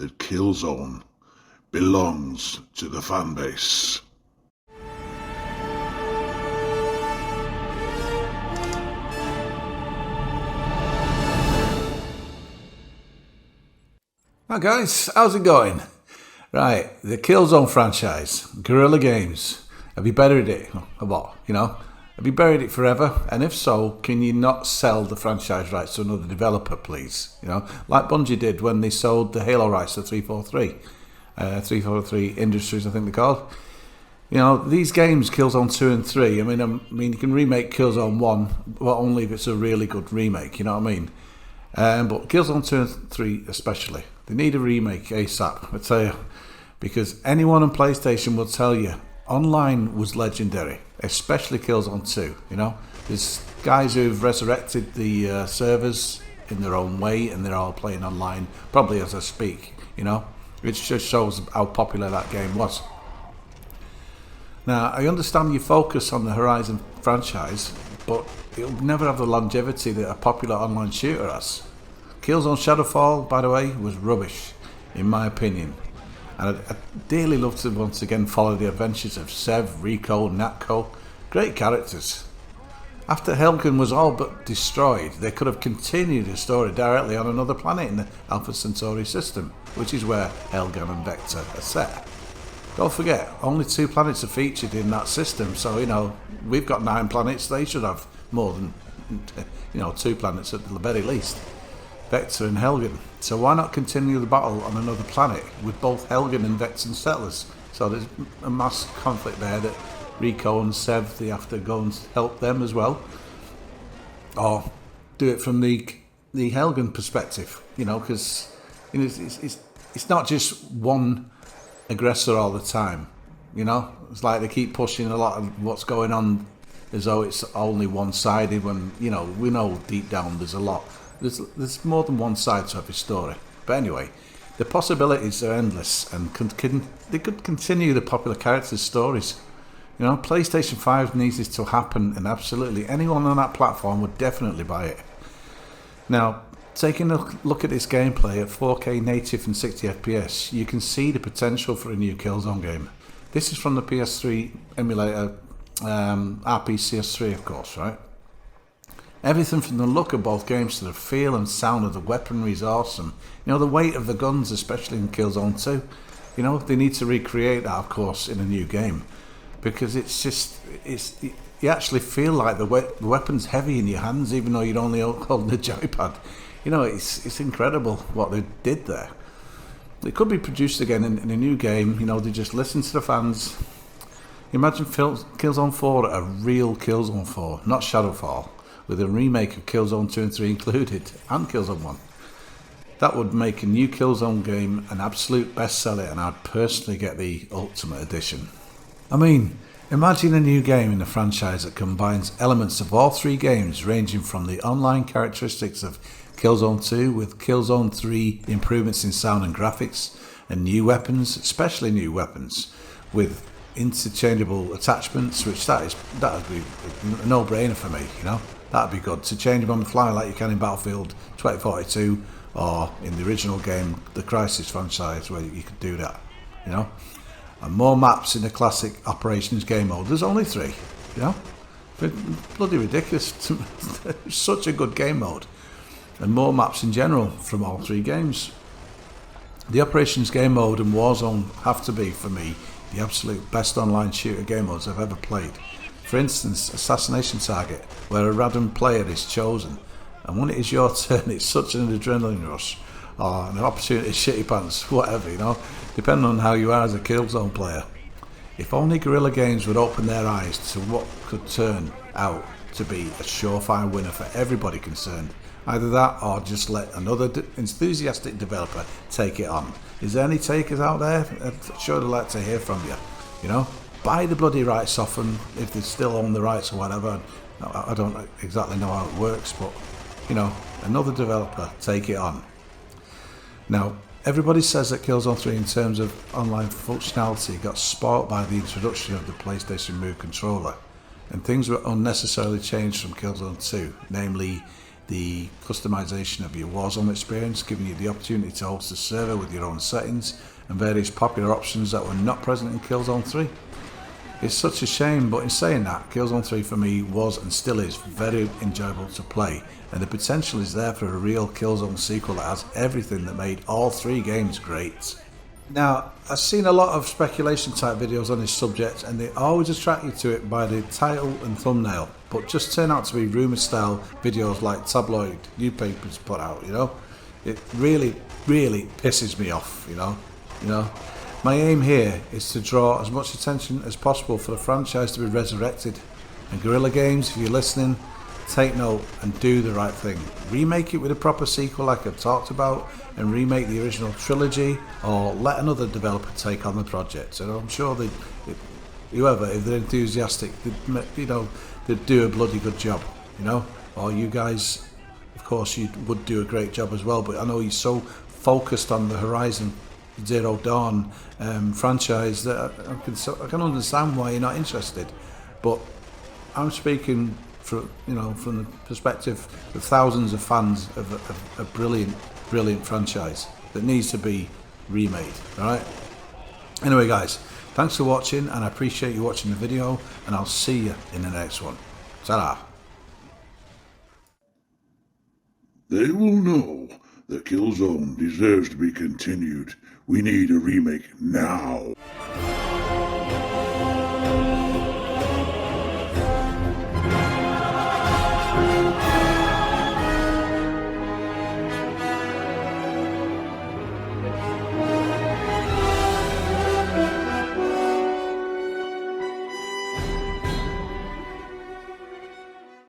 that Killzone belongs to the fanbase. Hi guys, how's it going? Right, the Killzone franchise, Guerilla Games. Have you buried it? Or what? Have you buried it forever? And if so, can you not sell the franchise rights to another developer, please? Like Bungie did when they sold the Halo rights to 343 Industries, I think they're called. These games, Killzone 2 and 3, I mean, you can remake Killzone 1, but only if it's a really good remake, you know what I mean? But Killzone 2 and 3 especially, they need a remake ASAP, I tell you, because anyone on PlayStation will tell you online was legendary, especially Killzone 2. There's guys who've resurrected the servers in their own way, and they're all playing online, probably as I speak. It just shows how popular that game was. Now, I understand you focus on the Horizon franchise, but it'll never have the longevity that a popular online shooter has. Killzone Shadowfall, by the way, was rubbish, in my opinion. And I'd dearly love to once again follow the adventures of Sev, Rico, Natko. Great characters. After Helgen was all but destroyed, they could have continued the story directly on another planet in the Alpha Centauri system, which is where Helgen and Vector are set. Don't forget, only 2 planets are featured in that system, so we've got 9 planets, they should have more than 2 planets at the very least. Vector and Helgen. So why not continue the battle on another planet with both Helgen and Vector settlers? So there's a mass conflict there that Rico and Sev, they have to go and help them as well. Or do it from the Helgen perspective, because it's not just one aggressor all the time. It's like they keep pushing a lot of what's going on as though it's only one-sided when, we know deep down there's a lot. There's more than one side to every story. But anyway, the possibilities are endless, and they could continue the popular characters' stories. PlayStation 5 needs this to happen, and absolutely anyone on that platform would definitely buy it. Now, taking a look at this gameplay at 4K native and 60 FPS, you can see the potential for a new Killzone game. This is from the PS3 emulator, RPCS3 of course, right? Everything from the look of both games to the feel and sound of the weaponry is awesome. The weight of the guns, especially in Killzone 2. They need to recreate that, of course, in a new game. Because you actually feel like the weapon's heavy in your hands, even though you're only holding the joypad. It's incredible what they did there. It could be produced again in a new game. They just listen to the fans. Imagine Killzone 4 a real Killzone 4, not Shadowfall, with a remake of Killzone 2 and 3 included, and Killzone 1. That would make a new Killzone game an absolute bestseller, and I'd personally get the Ultimate Edition. Imagine a new game in the franchise that combines elements of all 3 games, ranging from the online characteristics of Killzone 2 with Killzone 3 improvements in sound and graphics, and new weapons, especially new weapons, with interchangeable attachments, which that would be a no-brainer for me, That'd be good, to change them on the fly like you can in Battlefield 2042 or in the original game, the Crysis franchise, where you could do that, And more maps in the classic Operations game mode. There's only 3, Bloody ridiculous. Such a good game mode. And more maps in general from all 3 games. The Operations game mode and Warzone have to be, for me, the absolute best online shooter game modes I've ever played. For instance, Assassination Target, where a random player is chosen, and when it is your turn, it's such an adrenaline rush, or an opportunity to shit your pants, whatever, depending on how you are as a Killzone player. If only Guerilla Games would open their eyes to what could turn out to be a surefire winner for everybody concerned. Either that, or just let another enthusiastic developer take it on. Is there any takers out there? I'd sure like to hear from you. Buy the bloody rights off them if they still own the rights or whatever. I don't exactly know how it works, but another developer, take it on. Now, everybody says that Killzone 3 in terms of online functionality got spoilt by the introduction of the PlayStation Move controller, and things were unnecessarily changed from Killzone 2, namely the customization of your Warzone experience, giving you the opportunity to host a server with your own settings and various popular options that were not present in Killzone 3. It's such a shame, but in saying that, Killzone 3 for me was and still is very enjoyable to play, and the potential is there for a real Killzone sequel that has everything that made all 3 games great. Now, I've seen a lot of speculation type videos on this subject, and they always attract you to it by the title and thumbnail, but just turn out to be rumour style videos like tabloid newspapers put out, you know? It really, really pisses me off, you know? My aim here is to draw as much attention as possible for the franchise to be resurrected. And Guerilla Games, if you're listening, take note and do the right thing. Remake it with a proper sequel like I've talked about, and remake the original trilogy, or let another developer take on the project. So I'm sure whoever, if they're enthusiastic, they'd do a bloody good job, you know? Or you guys, of course, you would do a great job as well, but I know you're so focused on the Horizon Zero Dawn franchise that I can understand why you're not interested, but I'm speaking from the perspective of thousands of fans of a brilliant franchise that needs to be remade. All right. Anyway, guys, thanks for watching, and I appreciate you watching the video, and I'll see you in the next one. Ta-ra. They will know that Killzone deserves to be continued. We need a remake now.